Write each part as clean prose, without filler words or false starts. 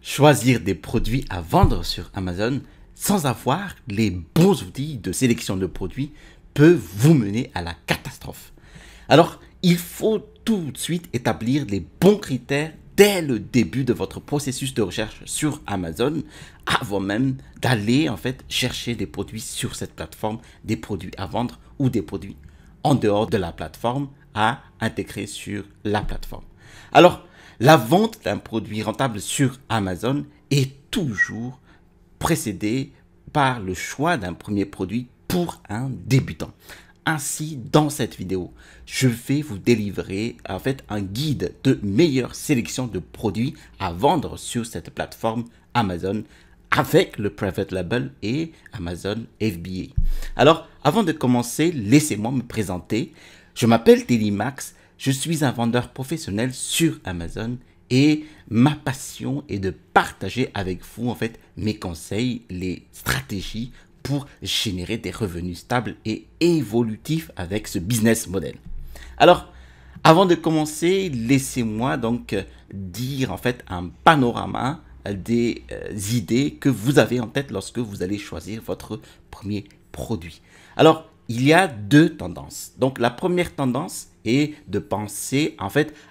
Choisir des produits à vendre sur Amazon sans avoir les bons outils de sélection de produits peut vous mener à la catastrophe. Alors, il faut tout de suite établir les bons critères dès le début de votre processus de recherche sur Amazon avant même d'aller chercher des produits sur cette plateforme, des produits à vendre ou des produits en dehors de la plateforme à intégrer sur la plateforme. Alors, la vente d'un produit rentable sur Amazon est toujours précédée par le choix d'un premier produit pour un débutant. Ainsi, dans cette vidéo, je vais vous délivrer un guide de meilleure sélection de produits à vendre sur cette plateforme Amazon avec le Private Label et Amazon FBA. Alors, avant de commencer, laissez-moi me présenter. Je m'appelle Telimax, je suis un vendeur professionnel sur Amazon et ma passion est de partager avec vous mes conseils, les stratégies pour générer des revenus stables et évolutifs avec ce business model. Alors, avant de commencer, laissez-moi donc dire un panorama des idées que vous avez en tête lorsque vous allez choisir votre premier produit. Alors, il y a deux tendances. Donc, la première tendance est de penser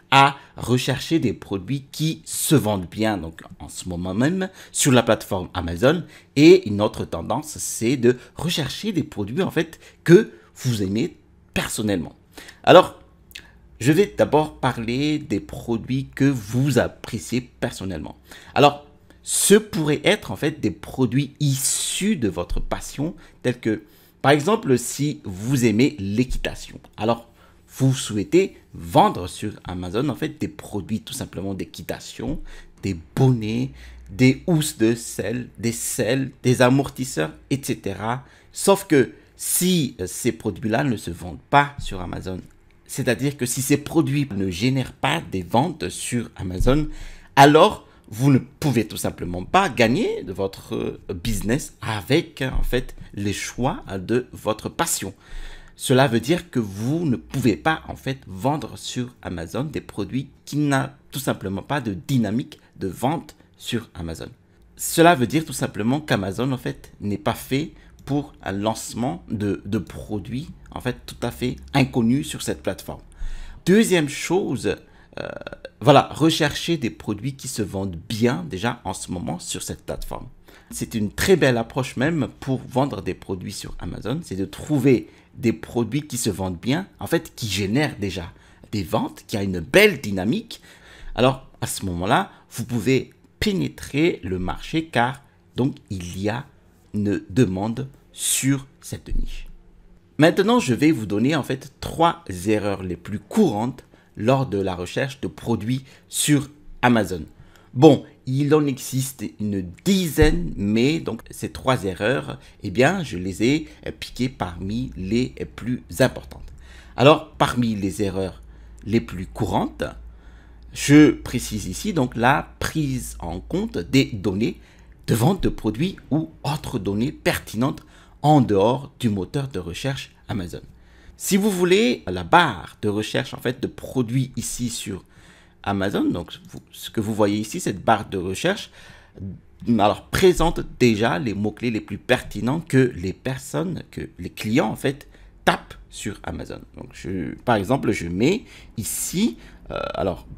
à rechercher des produits qui se vendent bien donc en ce moment même sur la plateforme Amazon. Et une autre tendance, c'est de rechercher des produits que vous aimez personnellement. Alors, je vais d'abord parler des produits que vous appréciez personnellement. Alors, ce pourrait être des produits issus de votre passion, tels que, par exemple, si vous aimez l'équitation. Alors, vous souhaitez vendre sur Amazon des produits tout simplement d'équitation, des bonnets, des housses de selle, des selles, des amortisseurs, etc. Sauf que si ces produits-là ne se vendent pas sur Amazon, c'est-à-dire que si ces produits ne génèrent pas des ventes sur Amazon, alors vous ne pouvez tout simplement pas gagner de votre business avec les choix de votre passion. Cela veut dire que vous ne pouvez pas vendre sur Amazon des produits qui n'ont tout simplement pas de dynamique de vente sur Amazon. Cela veut dire tout simplement qu'Amazon n'est pas fait pour un lancement de produits tout à fait inconnus sur cette plateforme. Deuxième chose, rechercher des produits qui se vendent bien déjà en ce moment sur cette plateforme. C'est une très belle approche même pour vendre des produits sur Amazon, c'est de trouver des produits qui se vendent bien, qui génèrent déjà des ventes, qui a une belle dynamique. Alors à ce moment-là, vous pouvez pénétrer le marché car donc il y a une demande sur cette niche. Maintenant, je vais vous donner trois erreurs les plus courantes lors de la recherche de produits sur Amazon. Bon, il en existe une dizaine, mais donc ces trois erreurs, je les ai piquées parmi les plus importantes. Alors, parmi les erreurs les plus courantes, je précise ici donc la prise en compte des données de vente de produits ou autres données pertinentes en dehors du moteur de recherche Amazon. Si vous voulez la barre de recherche de produits ici sur Amazon, donc ce que vous voyez ici, cette barre de recherche, alors présente déjà les mots-clés les plus pertinents que les personnes, que les clients tapent sur Amazon. Donc par exemple, je mets ici,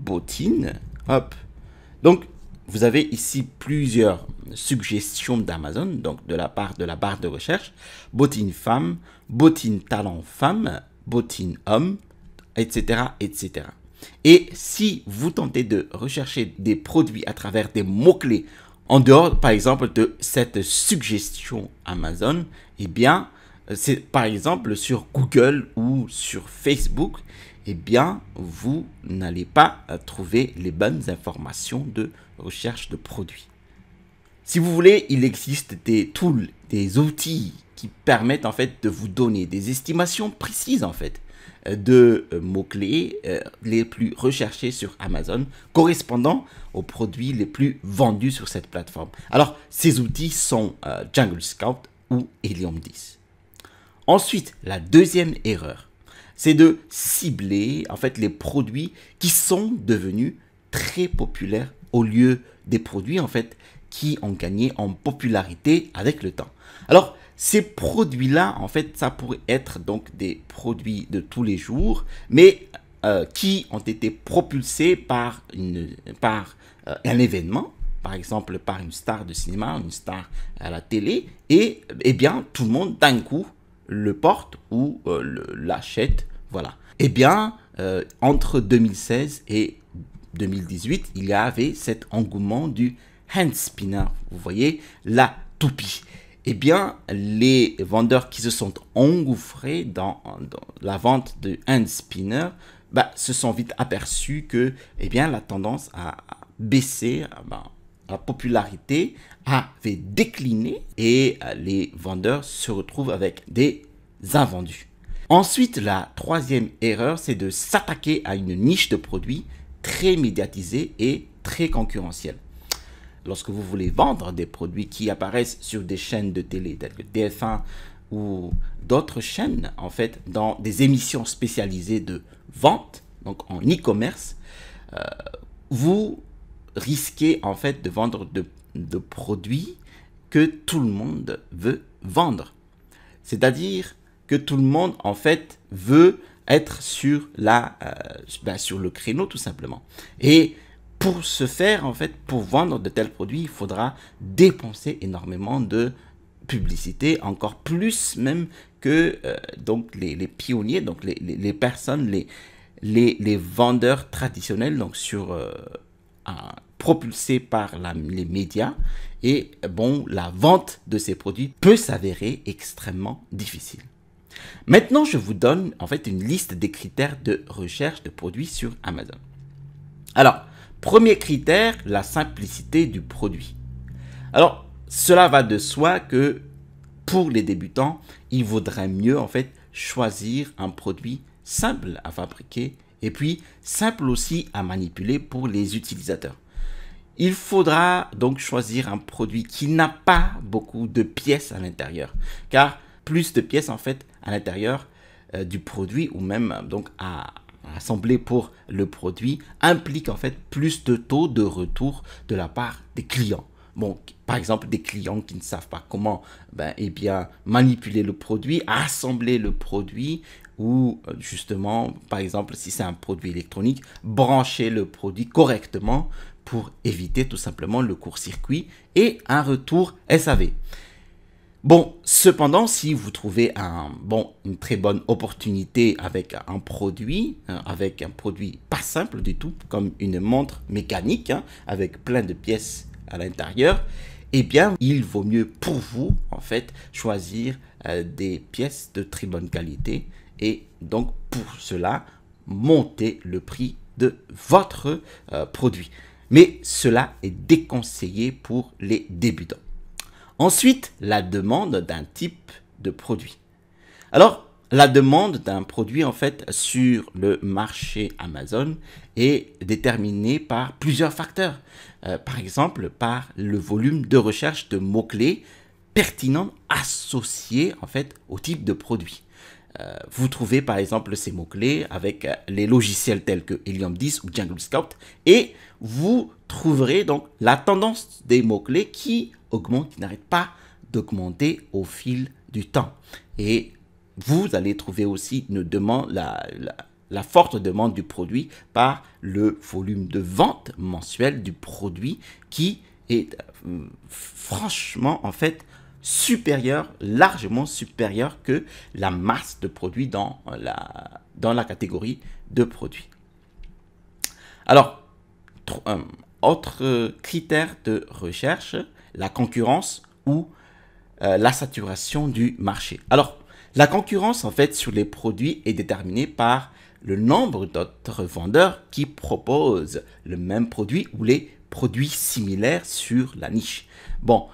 bottines, hop. Donc vous avez ici plusieurs suggestions d'Amazon, donc de la part de la barre de recherche, bottines femmes, bottines talent femme, bottines hommes, etc., etc. Et si vous tentez de rechercher des produits à travers des mots-clés en dehors, par exemple, de cette suggestion Amazon, c'est par exemple sur Google ou sur Facebook, vous n'allez pas trouver les bonnes informations de recherche de produits. Si vous voulez, il existe des tools, des outils qui permettent de vous donner des estimations précises de mots-clés les plus recherchés sur Amazon correspondant aux produits les plus vendus sur cette plateforme. Alors, ces outils sont Jungle Scout ou Helium 10. Ensuite, la deuxième erreur, c'est de cibler les produits qui sont devenus très populaires au lieu des produits en fait qui ont gagné en popularité avec le temps. Alors, ces produits-là, en fait, ça pourrait être donc des produits de tous les jours, mais qui ont été propulsés par un événement, par exemple par une star de cinéma, une star à la télé, et eh bien tout le monde d'un coup le porte ou l'achète, voilà. Eh bien, entre 2016 et 2018, il y avait cet engouement du hand spinner, vous voyez, la toupie. Eh bien, les vendeurs qui se sont engouffrés dans la vente de hand spinner se sont vite aperçus que eh bien, la tendance a baissé, la popularité avait décliné et les vendeurs se retrouvent avec des invendus. Ensuite, la troisième erreur, c'est de s'attaquer à une niche de produits très médiatisée et très concurrentielle. Lorsque vous voulez vendre des produits qui apparaissent sur des chaînes de télé telles que TF1 ou d'autres chaînes, en fait, dans des émissions spécialisées de vente, donc en e-commerce, vous risquez en fait de vendre de produits que tout le monde veut vendre. C'est-à-dire que tout le monde en fait veut être sur le créneau tout simplement. Et pour ce faire, en fait, pour vendre de tels produits, il faudra dépenser énormément de publicité, encore plus même que donc les pionniers, donc les personnes, les vendeurs traditionnels, donc propulsés par les médias. Et bon, la vente de ces produits peut s'avérer extrêmement difficile. Maintenant, je vous donne en fait une liste des critères de recherche de produits sur Amazon. Alors, premier critère, la simplicité du produit. Alors, cela va de soi que pour les débutants, il vaudrait mieux en fait choisir un produit simple à fabriquer et puis simple aussi à manipuler pour les utilisateurs. Il faudra donc choisir un produit qui n'a pas beaucoup de pièces à l'intérieur, car plus de pièces en fait à l'intérieur du produit ou même donc à assembler pour le produit implique en fait plus de taux de retour de la part des clients. Bon, par exemple, des clients qui ne savent pas comment manipuler le produit, assembler le produit ou justement, par exemple, si c'est un produit électronique, brancher le produit correctement pour éviter tout simplement le court-circuit et un retour SAV. Bon, cependant, si vous trouvez une très bonne opportunité avec un produit pas simple du tout, comme une montre mécanique avec plein de pièces à l'intérieur, eh bien, il vaut mieux pour vous, en fait, choisir des pièces de très bonne qualité et donc pour cela, monter le prix de votre produit. Mais cela est déconseillé pour les débutants. Ensuite, la demande d'un type de produit. Alors, la demande d'un produit, en fait, sur le marché Amazon est déterminée par plusieurs facteurs. Par exemple, par le volume de recherche de mots-clés pertinents associés, en fait, au type de produit. Vous trouvez par exemple ces mots-clés avec les logiciels tels que Helium 10 ou Jungle Scout et vous trouverez donc la tendance des mots-clés qui augmente, qui n'arrête pas d'augmenter au fil du temps. Et vous allez trouver aussi une demande, la forte demande du produit par le volume de vente mensuel du produit qui est franchement en fait largement supérieur que la masse de produits dans la catégorie de produits. Alors, autre critère de recherche, la concurrence ou la saturation du marché. Alors, la concurrence en fait sur les produits est déterminée par le nombre d'autres vendeurs qui proposent le même produit ou les produits similaires sur la niche. Bon,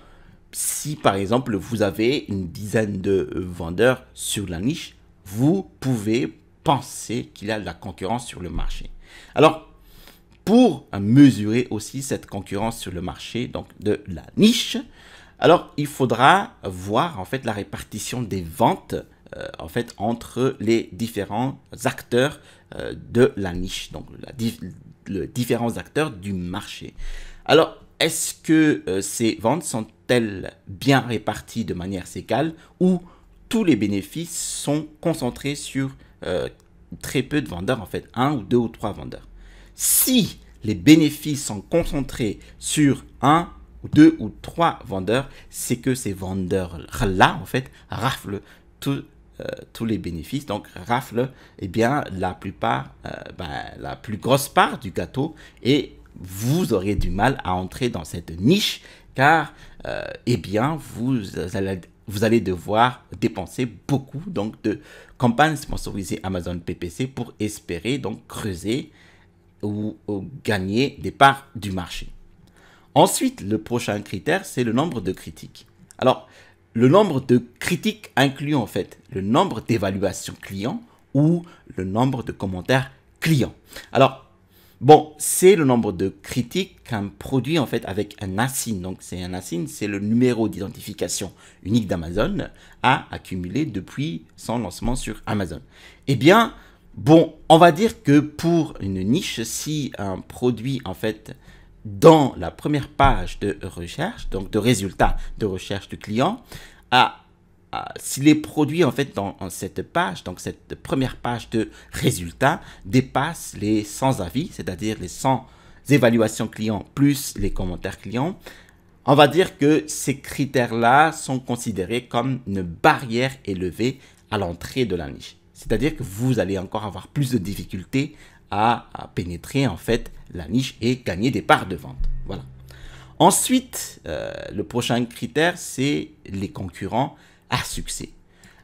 si par exemple vous avez une dizaine de vendeurs sur la niche, vous pouvez penser qu'il y a de la concurrence sur le marché. Alors, pour mesurer aussi cette concurrence sur le marché donc de la niche, alors il faudra voir en fait la répartition des ventes en fait entre les différents acteurs de la niche, donc les différents acteurs du marché. Alors, est-ce que ces ventes sont-elles bien réparties de manière égale ou tous les bénéfices sont concentrés sur très peu de vendeurs, en fait, un ou deux ou trois vendeurs? Si les bénéfices sont concentrés sur un ou deux ou trois vendeurs, c'est que ces vendeurs-là, en fait, raflent tous les bénéfices, donc raflent bien la plus grosse part du gâteau, et vous aurez du mal à entrer dans cette niche car bien vous allez devoir dépenser beaucoup donc de campagnes sponsorisées Amazon PPC pour espérer donc creuser ou gagner des parts du marché. Ensuite, le prochain critère, c'est le nombre de critiques. Alors, le nombre de critiques inclut en fait le nombre d'évaluations clients ou le nombre de commentaires clients. Alors, bon, c'est le nombre de critiques qu'un produit en fait avec un ASIN. Donc, c'est un ASIN, c'est le numéro d'identification unique d'Amazon a accumulé depuis son lancement sur Amazon. Eh bien, bon, on va dire que pour une niche, si un produit en fait dans la première page de recherche, donc de résultats de recherche du client, si les produits en fait dans cette page, donc cette première page de résultats dépassent les 100 avis, c'est-à-dire les 100 évaluations clients plus les commentaires clients, on va dire que ces critères-là sont considérés comme une barrière élevée à l'entrée de la niche. C'est-à-dire que vous allez encore avoir plus de difficultés à pénétrer en fait la niche et gagner des parts de vente. Voilà. Ensuite, le prochain critère, c'est les concurrents à succès.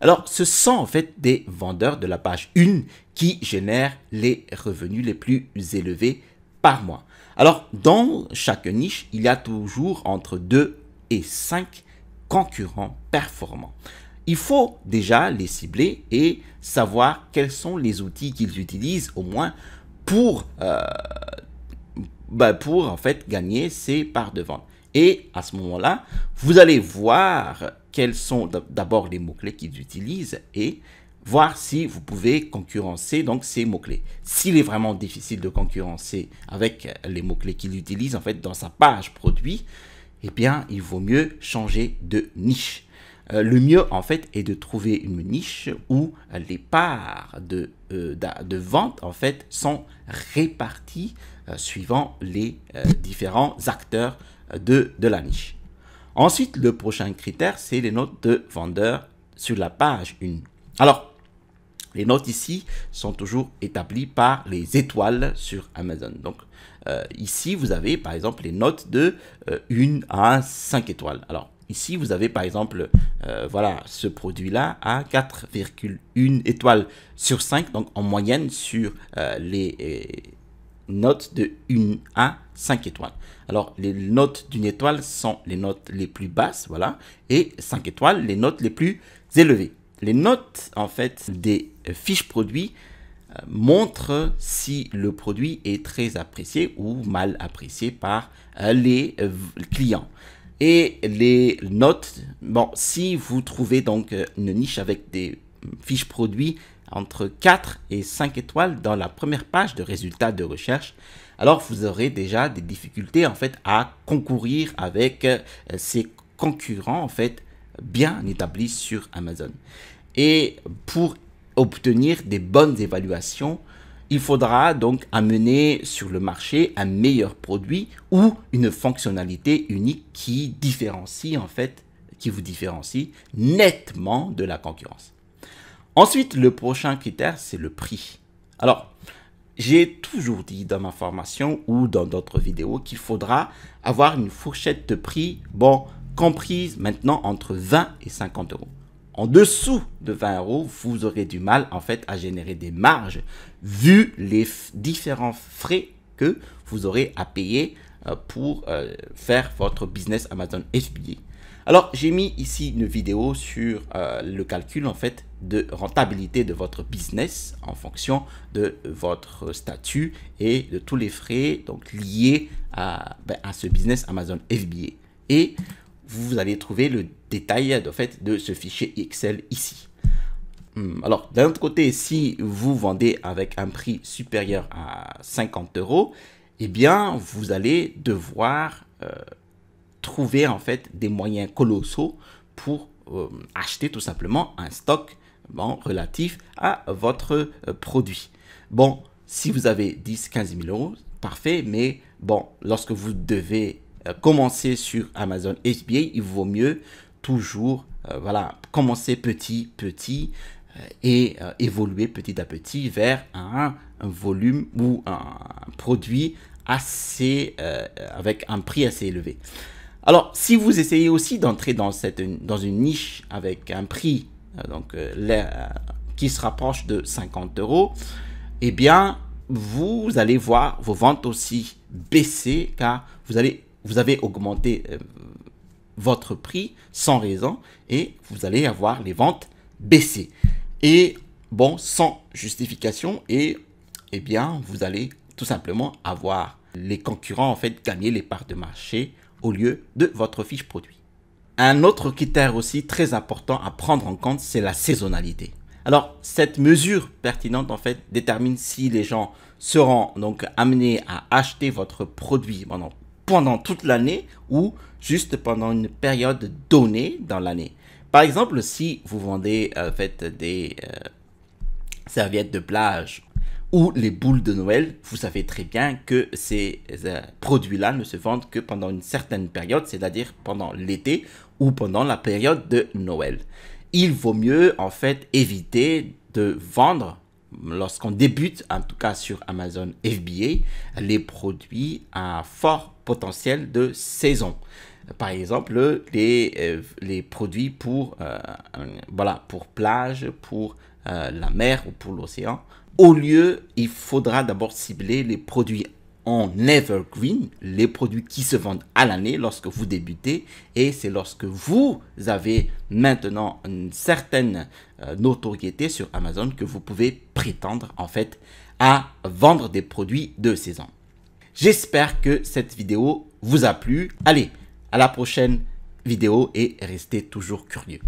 Alors, ce sont en fait des vendeurs de la page 1 qui génèrent les revenus les plus élevés par mois. Alors, dans chaque niche, il y a toujours entre 2 et 5 concurrents performants. Il faut déjà les cibler et savoir quels sont les outils qu'ils utilisent au moins pour en fait gagner ces parts de vente. Et à ce moment-là, vous allez voir quels sont d'abord les mots-clés qu'ils utilisent et voir si vous pouvez concurrencer donc ces mots-clés. S'il est vraiment difficile de concurrencer avec les mots-clés qu'il utilise en fait dans sa page produit, eh bien, il vaut mieux changer de niche. Le mieux, en fait, est de trouver une niche où les parts de vente, en fait, sont réparties suivant les différents acteurs de la niche. Ensuite, le prochain critère, c'est les notes de vendeurs sur la page 1. Alors, les notes ici sont toujours établies par les étoiles sur Amazon. Donc, ici, vous avez par exemple les notes de 1 à 5 étoiles. Alors, ici, vous avez par exemple, voilà, ce produit-là à 4,1 étoiles sur 5, donc en moyenne sur les notes de 1 à 5 étoiles. Alors, les notes d'une étoile sont les notes les plus basses, voilà, et 5 étoiles, les notes les plus élevées. Les notes, en fait, des fiches produits montrent si le produit est très apprécié ou mal apprécié par les clients. Et les notes, bon, si vous trouvez donc une niche avec des fiches produits entre 4 et 5 étoiles dans la première page de résultats de recherche, alors vous aurez déjà des difficultés en fait à concourir avec ces concurrents en fait bien établis sur Amazon. Et pour obtenir des bonnes évaluations, il faudra donc amener sur le marché un meilleur produit ou une fonctionnalité unique qui différencie en fait, qui vous différencie nettement de la concurrence. Ensuite, le prochain critère, c'est le prix. Alors, j'ai toujours dit dans ma formation ou dans d'autres vidéos qu'il faudra avoir une fourchette de prix, bon, comprise maintenant entre 20 et 50 euros. En dessous de 20 euros, vous aurez du mal en fait à générer des marges vu les différents frais que vous aurez à payer pour faire votre business Amazon FBA. Alors, j'ai mis ici une vidéo sur le calcul en fait de rentabilité de votre business en fonction de votre statut et de tous les frais donc liés à ce business Amazon FBA. Et vous allez trouver le détail de ce fichier Excel ici. Alors, d'un autre côté, si vous vendez avec un prix supérieur à 50 euros, eh bien, vous allez devoir trouver en fait des moyens colossaux pour acheter tout simplement un stock relatif à votre produit. Bon, si vous avez 10-15 000 euros, parfait, mais bon, lorsque vous devez commencer sur Amazon FBA, il vaut mieux toujours voilà, commencer petit et évoluer petit à petit vers un volume ou un produit assez avec un prix assez élevé. Alors, si vous essayez aussi d'entrer dans une niche avec un prix qui se rapproche de 50 euros, eh bien, vous allez voir vos ventes aussi baisser car vous avez augmenté votre prix sans raison et vous allez avoir les ventes baisser. Et bon, sans justification et eh bien, vous allez tout simplement avoir les concurrents en fait gagner les parts de marché au lieu de votre fiche produit. Un autre critère aussi très important à prendre en compte, c'est la saisonnalité. Alors, cette mesure pertinente en fait détermine si les gens seront donc amenés à acheter votre produit pendant toute l'année ou juste pendant une période donnée dans l'année. Par exemple, si vous vendez des serviettes de plage ou les boules de Noël, vous savez très bien que ces produits-là ne se vendent que pendant une certaine période, c'est-à-dire pendant l'été ou pendant la période de Noël. Il vaut mieux en fait éviter de vendre, lorsqu'on débute, en tout cas sur Amazon FBA, les produits à fort potentiel de saison. Par exemple, les produits pour plage, pour la mer ou pour l'océan. Au lieu, il faudra d'abord cibler les produits en evergreen, les produits qui se vendent à l'année lorsque vous débutez. Et c'est lorsque vous avez maintenant une certaine notoriété sur Amazon que vous pouvez prétendre en fait à vendre des produits de saison. J'espère que cette vidéo vous a plu. Allez, à la prochaine vidéo et restez toujours curieux.